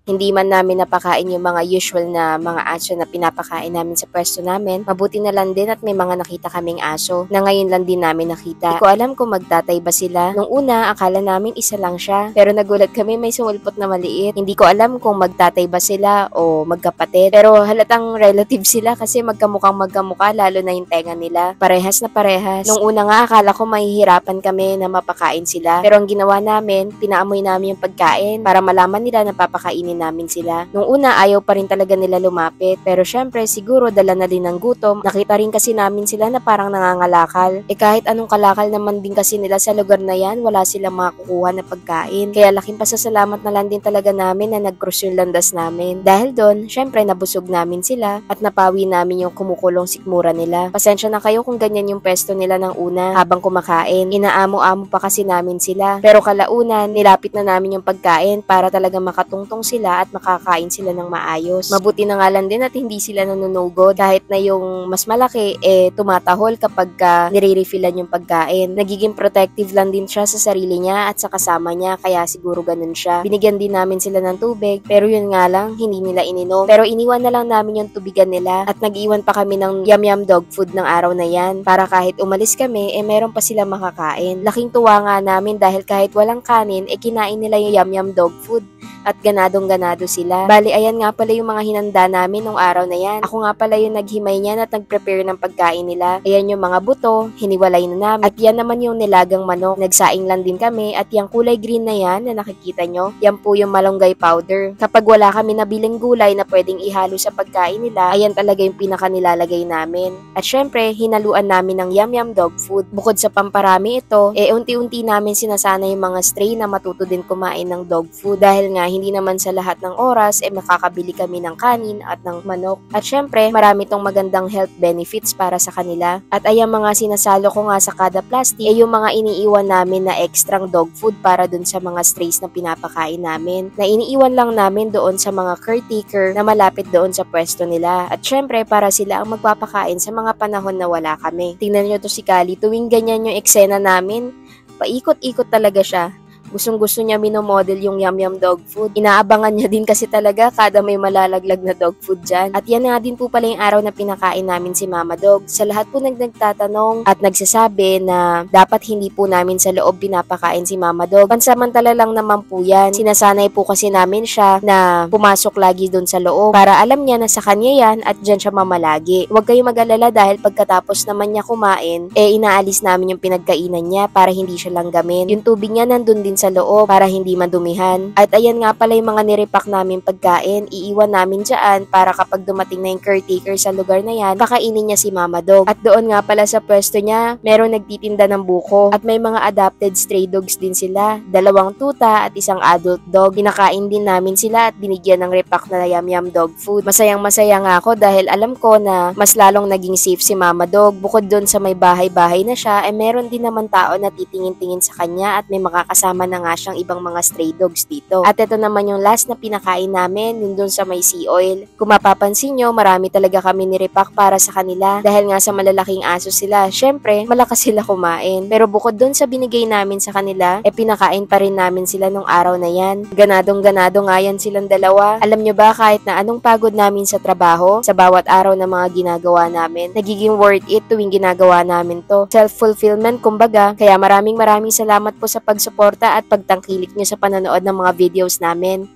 Hindi man namin napakain yung mga usual na mga aso na pinapakain namin sa pwesto namin. Mabuti na lang din at may mga nakita kaming aso na ngayon lang din namin nakita. Hindi ko alam kung magtatay ba sila. Nung una, akala namin isa lang siya. Pero nagulat kami may sumulpot na maliit. Hindi ko alam kung magtatay ba sila o magkapatid. Pero halatang relative sila kasi magkamukhang magkamukha, lalo na yung tenga nila. Parehas na parehas. Nung una nga, akala ko mahihirapan kami na mapakain sila. Pero ang ginawa namin, pinaamoy namin yung pagkain para malaman nila na papakainin namin sila. Nung una, ayaw pa rin talaga nila lumapit. Pero syempre, siguro dala na din ng gutom. Nakita rin kasi namin sila na parang nangangalakal. Kahit anong kalakal naman din kasi nila sa lugar na yan, wala silang makukuha na pagkain. Kaya laking pasasalamat na lang din talaga namin na nag-cross yung landas namin. Dahil doon, syempre nabusog namin sila at napawi namin yung kumukulong sikmura nila. Pasensya na kayo kung ganyan yung pwesto nila ng una habang kumakain. Inaamo-amo pa kasi namin sila. Pero kalaunan, nilapit na namin yung pagkain para talaga makatungtong sila at makakain sila ng maayos. Mabuti na nga lang din at hindi sila nanunugod kahit na yung mas malaki tumatahol kapag nire-refillan yung pagkain. Nagiging protective lang din siya sa sarili niya at sa kasama niya kaya siguro ganun siya. Binigyan din namin sila ng tubig pero yun nga lang hindi nila ininom. Pero iniwan na lang namin yung tubigan nila at nag-iwan pa kami ng yum-yum dog food ng araw na yan para kahit umalis kami meron pa sila makakain. Laking tuwa nga namin dahil kahit walang kanin kinain nila yung yum-yum dog food at ganadong-ganado sila. Bali, ayan nga pala yung mga hinanda namin nung araw na yan. Ako nga pala yung naghimay niyan at nag-prepare ng pagkain nila. Ayan yung mga buto, hiniwalay na namin. At yan naman yung nilagang manok. Nagsaing lang din kami at yung kulay green na yan na nakikita nyo, yan po yung malunggay powder. Kapag wala kami nabiling gulay na pwedeng ihalo sa pagkain nila, ayan talaga yung pinaka nilalagay namin. At syempre, hinaluan namin ng yum-yum dog food. Bukod sa pamparami ito, unti-unti namin sinasana yung mga stray na matuto din kumain ng dog food. Dahil nga, hindi naman sa lahat ng oras makakabili kami ng kanin at ng manok. At syempre, marami tong magandang health benefits para sa kanila. At ayang mga sinasalo ko nga sa kada plastic yung mga iniiwan namin na extrang dog food para dun sa mga strays na pinapakain namin. Na iniiwan lang namin doon sa mga caretaker na malapit doon sa pwesto nila. At syempre, para sila ang magpapakain sa mga panahon na wala kami. Tingnan nyo to si Kali, tuwing ganyan yung eksena namin, paikot-ikot talaga siya. Gustong-gusto niya minomodel yung yum-yum dog food. Inaabangan niya din kasi talaga kada may malalaglag na dog food dyan. At yan nga din po pala yung araw na pinakain namin si Mama Dog. Sa lahat po nagtatanong at nagsasabi na dapat hindi po namin sa loob pinapakain si Mama Dog. Pansamantala lang naman po yan. Sinasanay po kasi namin siya na pumasok lagi doon sa loob para alam niya na sa kanya yan at dyan siya mamalagi. Huwag kayong mag-alala dahil pagkatapos naman niya kumain, inaalis namin yung pinagkainan niya para hindi siya langgamin. Yung tubig niya nandun din sa loob para hindi madumihan. At ayan nga pala yung mga nirepack namin pagkain, iiwan namin dyan para kapag dumating na yung caretaker sa lugar na yan, kakainin niya si Mama Dog. At doon nga pala sa pwesto niya, merong nagtitinda ng buko at may mga adopted stray dogs din sila. 2 tuta at 1 adult dog. Pinakain din namin sila at binigyan ng repack na yum-yum dog food. Masayang-masaya nga ako dahil alam ko na mas lalong naging safe si Mama Dog. Bukod doon sa may bahay-bahay na siya, meron din naman tao na titingin-tingin sa kanya at may makakasama na nga siyang ibang mga stray dogs dito. At ito naman yung last na pinakain namin, yung dun sa may sea oil. Kung mapapansin nyo, marami talaga kami nirepack para sa kanila dahil nga sa malalaking aso sila. Syempre, malakas sila kumain. Pero bukod dun sa binigay namin sa kanila, pinakain pa rin namin sila nung araw na yan. Ganadong-ganado nga yan silang dalawa. Alam nyo ba, kahit na anong pagod namin sa trabaho, sa bawat araw na mga ginagawa namin, nagiging worth it tuwing ginagawa namin to. Self-fulfillment, kumbaga. Kaya maraming salamat po sa pagsuporta at pagtangkilik nyo sa panonood ng mga videos namin.